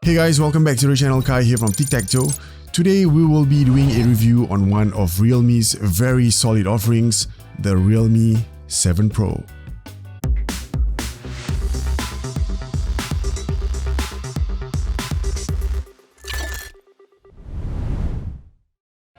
Hey guys, welcome back to the channel. Kai here from Tic Tac Toe. Today we will be doing a review on one of Realme's very solid offerings, the Realme 7 Pro.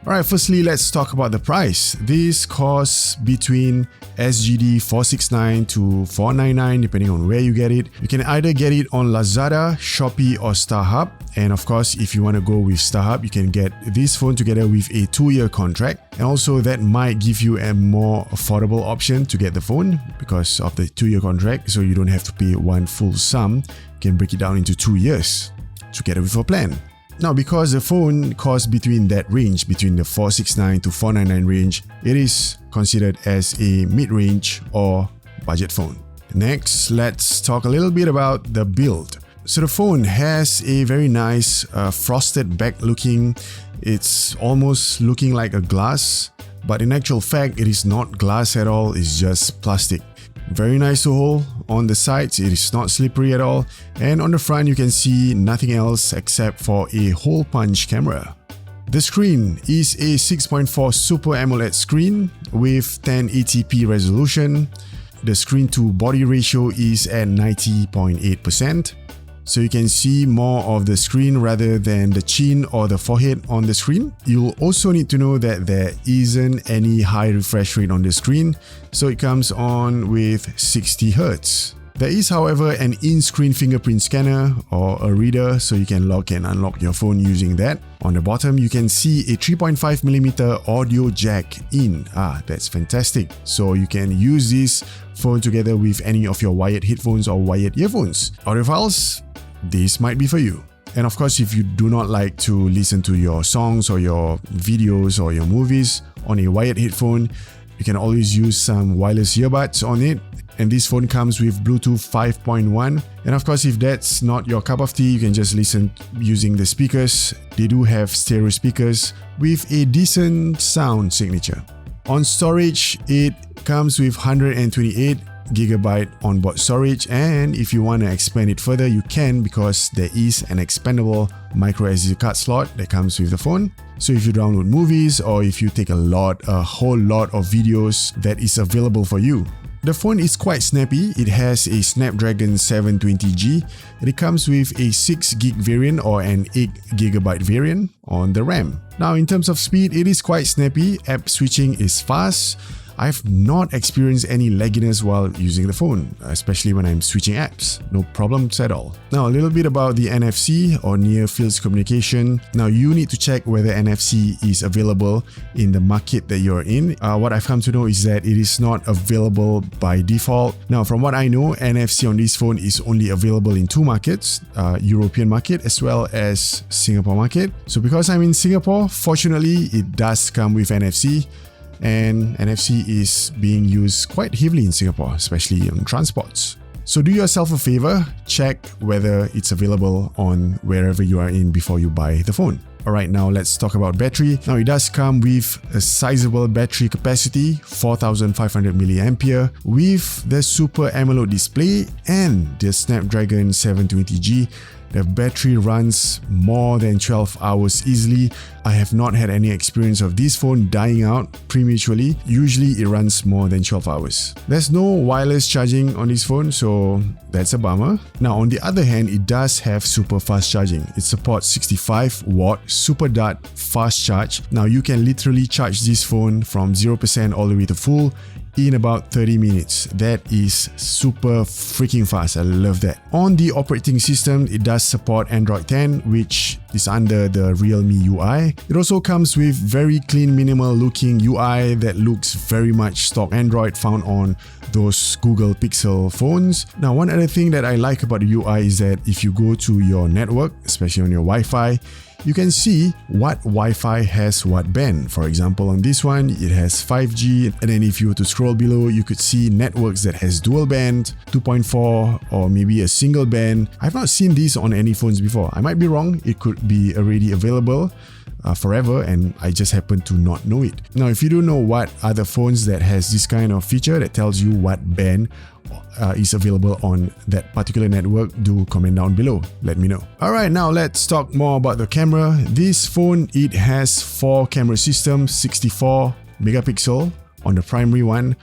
Alright, firstly let's talk about the price. This costs between SGD 469 to 499 depending on where you get it. You can either get it on Lazada, Shopee or Starhub. And of course, if you want to go with Starhub, you can get this phone together with a 2-year contract. And also that might give you a more affordable option to get the phone because of the 2-year contract. So you don't have to pay one full sum. You can break it down into 2 years together with a plan. Now, because the phone costs between that range, between the 469 to 499 range, it is considered as a mid-range or budget phone. Next, let's talk a little bit about the build. So the phone has a very nice frosted back looking. It's almost looking like a glass, but in actual fact, it is not glass at all. It's just plastic. Very nice to hold. On the sides, it is not slippery at all. And on the front, you can see nothing else except for a hole punch camera. The screen is a 6.4 Super AMOLED screen with 1080p resolution. The screen to body ratio is at 90.8%. So you can see more of the screen rather than the chin or the forehead on the screen. You'll also need to know that there isn't any high refresh rate on the screen, so it comes on with 60 Hz. There is, however, an in-screen fingerprint scanner or a reader, so you can lock and unlock your phone using that. On the bottom, you can see a 3.5mm audio jack in. That's fantastic. So you can use this phone together with any of your wired headphones or wired earphones. Audiophiles, this might be for you. And of course, if you do not like to listen to your songs or your videos or your movies on a wired headphone, you can always use some wireless earbuds on it. And this phone comes with Bluetooth 5.1. And of course, if that's not your cup of tea, you can just listen using the speakers. They do have stereo speakers with a decent sound signature. On storage, it comes with 128GB onboard storage, and if you want to expand it further, you can, because there is an expandable micro SD card slot that comes with the phone. So if you download movies or if you take a whole lot of videos, that is available for you. The phone is quite snappy. It has a Snapdragon 720G and it comes with a 6GB variant or an 8GB variant on the RAM. Now, in terms of speed, it is quite snappy. App switching is fast. I've not experienced any lagginess while using the phone, especially when I'm switching apps. No problems at all. Now, a little bit about the NFC or near field communication. Now, you need to check whether NFC is available in the market that you're in. What I've come to know is that it is not available by default. Now, from what I know, NFC on this phone is only available in 2 markets, European market as well as Singapore market. So because I'm in Singapore, fortunately, it does come with NFC. And NFC is being used quite heavily in Singapore, especially on transports. So do yourself a favor, check whether it's available on wherever you are in before you buy the phone. Alright, now let's talk about battery. Now it does come with a sizable battery capacity, 4500 mAh, with the Super AMOLED display and the Snapdragon 720G. The battery runs more than 12 hours easily. I have not had any experience of this phone dying out prematurely. Usually it runs more than 12 hours. There's no wireless charging on this phone, so that's a bummer. Now, on the other hand, it does have super fast charging. It supports 65-watt Super Dart fast charge. Now, you can literally charge this phone from 0% all the way to full in about 30 minutes. That is super freaking fast. I love that. On the operating system, it does support Android 10, which is under the Realme UI. It also comes with very clean, minimal looking UI that looks very much stock Android found on those Google Pixel phones. Now, one other thing that I like about the UI is that if you go to your network, especially on your Wi-Fi, you can see what Wi-Fi has what band. For example, on this one, it has 5G, and then if you were to scroll below, you could see networks that has dual band, 2.4, or maybe a single band. I've not seen these on any phones before. I might be wrong, it could be already available, forever, and I just happen to not know it. Now, if you don't know what other phones that has this kind of feature that tells you what band is available on that particular network, do comment down below. Let me know. Alright, now let's talk more about the camera. This phone, it has 4 camera systems, 64 megapixel on the primary one,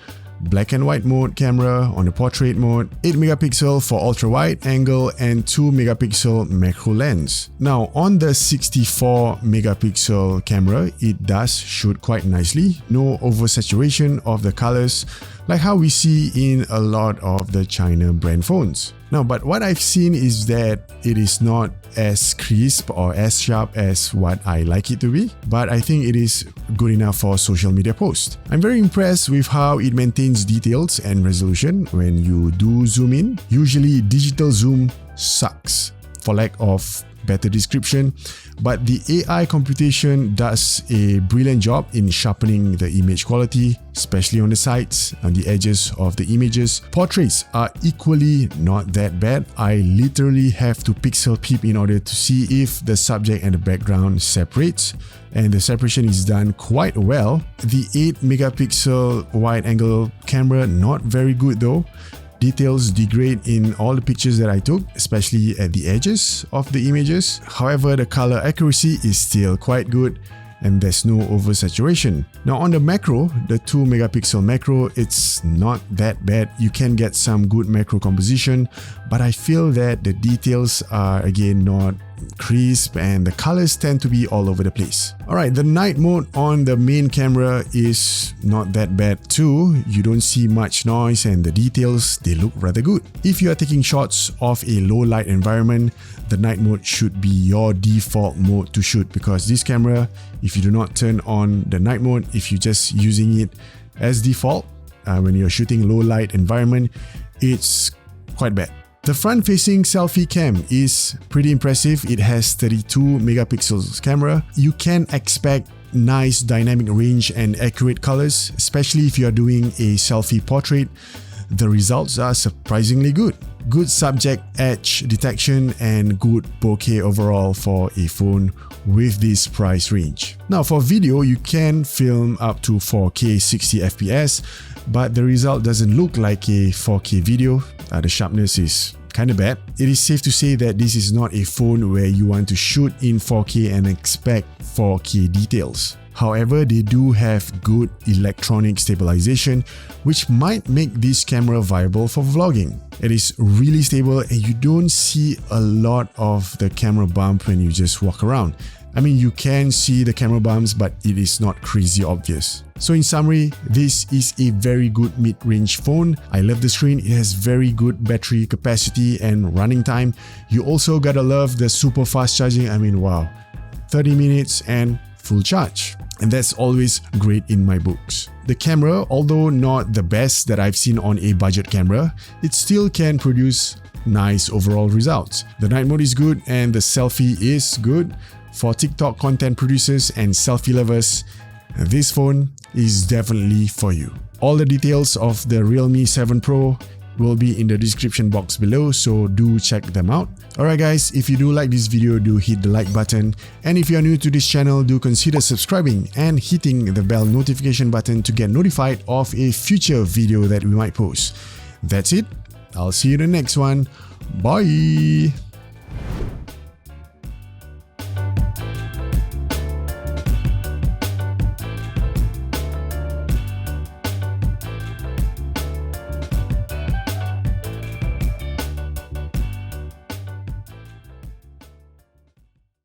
black and white mode camera on the portrait mode, 8 megapixel for ultra wide angle, and 2 megapixel macro lens. Now on the 64 megapixel camera, it does shoot quite nicely, no oversaturation of the colors like how we see in a lot of the China brand phones. Now, but what I've seen is that it is not as crisp or as sharp as what I like it to be, but I think it is good enough for social media posts. I'm very impressed with how it maintains details and resolution when you do zoom in. Usually digital zoom sucks for lack of better description, but the AI computation does a brilliant job in sharpening the image quality, especially on the sides and the edges of the images. Portraits are equally not that bad. I literally have to pixel peep in order to see if the subject and the background separates, and the separation is done quite well. The 8 megapixel wide angle camera, not very good though. Details degrade in all the pictures that I took, especially at the edges of the images. However, the color accuracy is still quite good and there's no oversaturation. Now on the macro, the 2 megapixel macro, it's not that bad. You can get some good macro composition, but I feel that the details are again not crisp and the colors tend to be all over the place. Alright, the night mode on the main camera is not that bad too. You don't see much noise and the details, they look rather good. If you are taking shots of a low light environment, the night mode should be your default mode to shoot, because this camera, if you do not turn on the night mode, if you're just using it as default when you're shooting low light environment, it's quite bad. The front-facing selfie cam is pretty impressive. It has 32 megapixels camera. You can expect nice dynamic range and accurate colors, especially if you are doing a selfie portrait. The results are surprisingly good. Good subject edge detection and good bokeh overall for a phone with this price range. Now for video, you can film up to 4K 60 FPS, but the result doesn't look like a 4K video. The sharpness is kind of bad. It is safe to say that this is not a phone where you want to shoot in 4K and expect 4K details. However, they do have good electronic stabilization, which might make this camera viable for vlogging. It is really stable and you don't see a lot of the camera bump when you just walk around. I mean, you can see the camera bumps, but it is not crazy obvious. So in summary, this is a very good mid-range phone. I love the screen. It has very good battery capacity and running time. You also gotta love the super fast charging. I mean, wow, 30 minutes and full charge. And that's always great in my books. The camera, although not the best that I've seen on a budget camera, it still can produce nice overall results. The night mode is good and the selfie is good. For TikTok content producers and selfie lovers, this phone is definitely for you. All the details of the Realme 7 Pro will be in the description box below, so do check them out. Alright guys, if you do like this video, do hit the like button, and if you are new to this channel, do consider subscribing and hitting the bell notification button to get notified of a future video that we might post. That's it. I'll see you in the next one. Bye!